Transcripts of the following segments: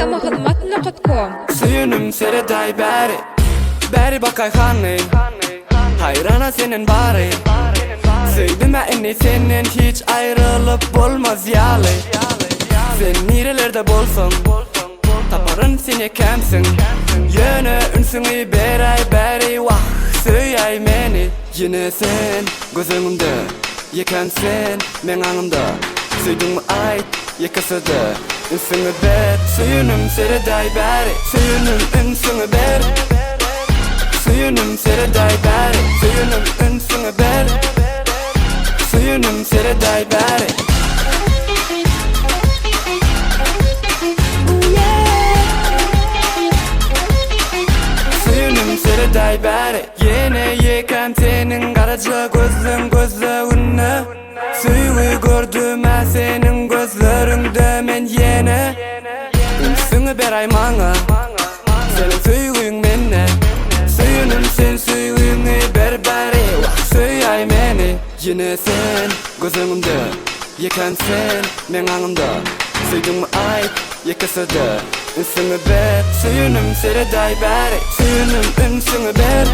www.mahlumat.com Suyunum sereday beri bakay haney Hayrana senin bari Söydüm eni senin hiç ayrılıp olmaz yalı Sen nerelerde bolsun Taparın seni kemsin Yönü ünsünü beri vah Söyay meni Yine sen gözümde Yekensen men anımda Söydüm ait yekasıdı Ünsünü ber Suyunum sereday beri Suyunum ünsünü ber Suyunum sereday beri Suyunum ünsünü ber Suyunum sereday beri Suyunum sereday beri Yine yeken senin karaca gözlüğünü Suyu gördüm senin gözlerinde men yine Ünsünü beray mana Senin suyun menne Suyunum sen suyunu beri Söyay meni Yine sen gözümde Yeken sen men anımda Suydun mu ait yekasıdı Ünsünü ber Suyunum sereday beri Suyunum ünsünü ber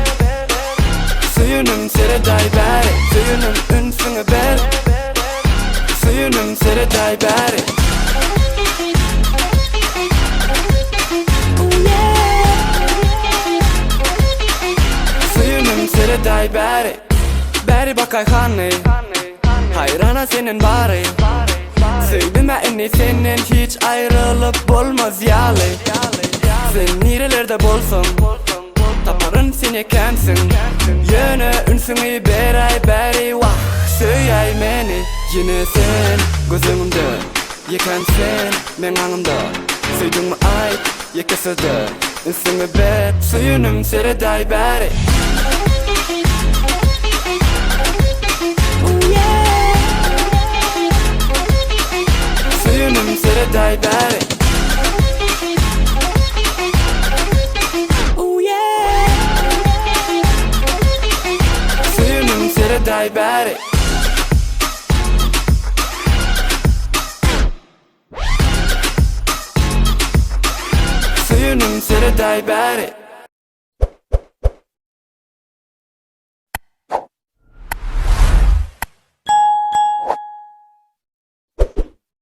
Suyunum sereday beri Suyunum ünsünü ber Suyunum sereday beri Suyunum sereday beri bakay haney Hayrana senin bari Söydüm eni senin hiç ayrılıp olmaz yalı Sen nerelerde bolsun Taparın seni kemsin Yönü ünsünü beri vah Söyay meni Yine sen gözümde Yekensen men anımda Söydün mu ait yekasıdı Ünsünü ber Suyunum sereday beri Suyunum sereday beri Suyunum sereday beri Suyunum sereday beri